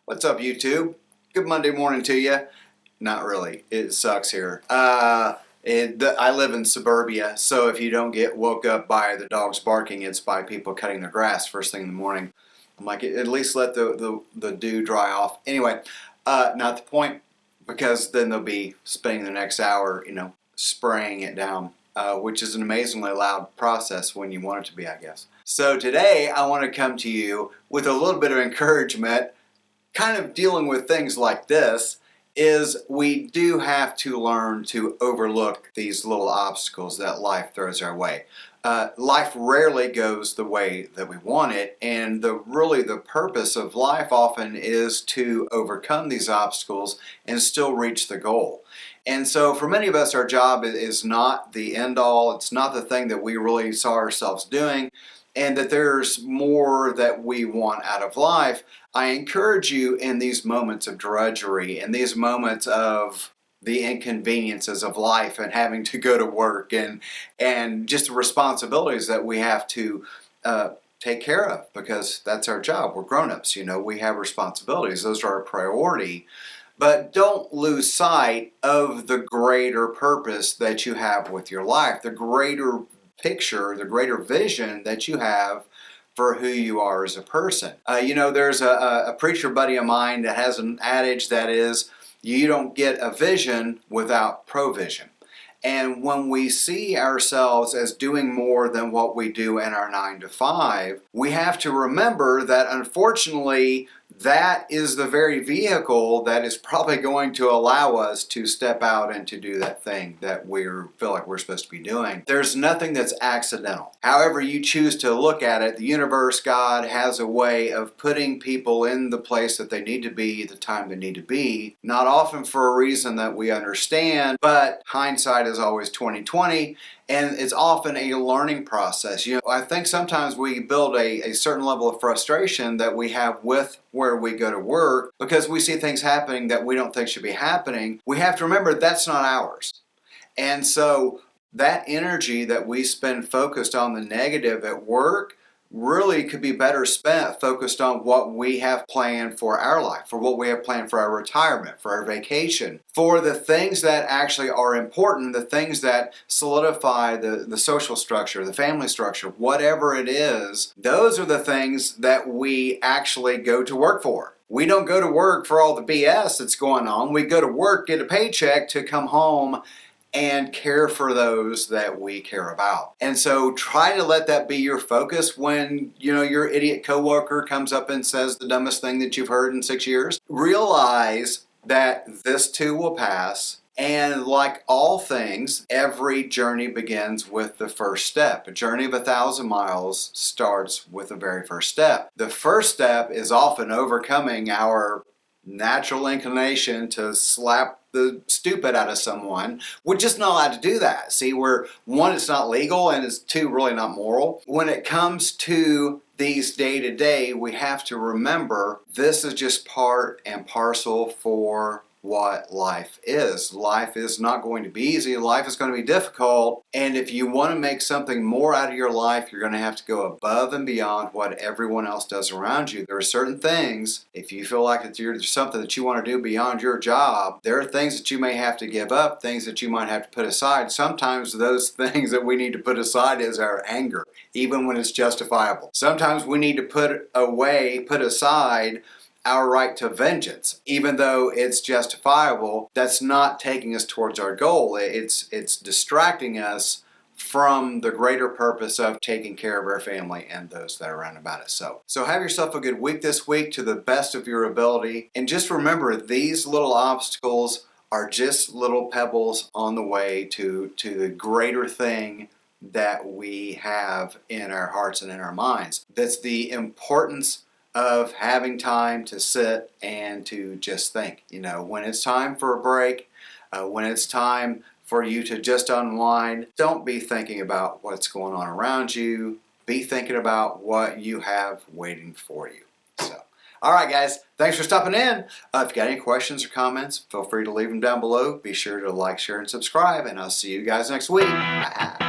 What's up, YouTube? Good Monday morning to you. Not really. It sucks here. I live in suburbia, so if you don't get woke up by the dogs barking, it's by people cutting their grass first thing in the morning. I'm like, at least let the dew dry off. Anyway, not the point, because then they'll be spending the next hour, spraying it down, which is an amazingly loud process when you want it to be, I guess. So today, I want to come to you with a little bit of encouragement, kind of dealing with things like this, is we do have to learn to overlook these little obstacles that life throws our way. Life rarely goes the way that we want it, and the purpose of life often is to overcome these obstacles and still reach the goal. And so for many of us, our job is not the end all. It's not the thing that we really saw ourselves doing, and that there's more that we want out of life. I encourage you in these moments of drudgery, in these moments of the inconveniences of life and having to go to work and just the responsibilities that we have to take care of, because that's our job. We're grown-ups, we have responsibilities. Those are our priority. But don't lose sight of the greater purpose that you have with your life, the greater picture, the greater vision that you have for who you are as a person. There's a preacher buddy of mine that has an adage that is, you don't get a vision without provision. And when we see ourselves as doing more than what we do in our 9 to 5, we have to remember that unfortunately that is the very vehicle that is probably going to allow us to step out and to do that thing that we feel like we're supposed to be doing. There's nothing that's accidental. However you choose to look at it, the universe, God, has a way of putting people in the place that they need to be, the time they need to be, not often for a reason that we understand, but hindsight is always 20/20. And it's often a learning process. I think sometimes we build a certain level of frustration that we have with where we go to work because we see things happening that we don't think should be happening. We have to remember that's not ours. And so that energy that we spend focused on the negative at work really could be better spent focused on what we have planned for our life, for what we have planned for our retirement, for our vacation, for the things that actually are important, the things that solidify the social structure, the family structure, whatever it is. Those are the things that we actually go to work for. We don't go to work for all the BS that's going on. We go to work, get a paycheck to come home and care for those that we care about. And so try to let that be your focus when, your idiot coworker comes up and says the dumbest thing that you've heard in 6 years. Realize that this too will pass. And like all things, every journey begins with the first step. A journey of 1,000 miles starts with the very first step. The first step is often overcoming our natural inclination to slap the stupid out of someone. We're just not allowed to do that. See, one, it's not legal, and it's two, really not moral. When it comes to these day-to-day, we have to remember this is just part and parcel for what life is. Life is not going to be easy. Life is going to be difficult. And if you want to make something more out of your life, you're going to have to go above and beyond what everyone else does around you. There are certain things, if you feel like there's something that you want to do beyond your job, there are things that you may have to give up, things that you might have to put aside. Sometimes those things that we need to put aside is our anger, even when it's justifiable. Sometimes we need to put aside our right to vengeance, even though it's justifiable. That's not taking us towards our goal. It's distracting us from the greater purpose of taking care of our family and those that are around about us. So have yourself a good week this week to the best of your ability. And just remember, these little obstacles are just little pebbles on the way to the greater thing that we have in our hearts and in our minds. That's the importance of having time to sit and to just think. When it's time for a break, when it's time for you to just unwind, don't be thinking about what's going on around you. Be thinking about what you have waiting for you. So, all right, guys, thanks for stopping in. If you got any questions or comments, feel free to leave them down below. Be sure to like, share, and subscribe, and I'll see you guys next week. Bye.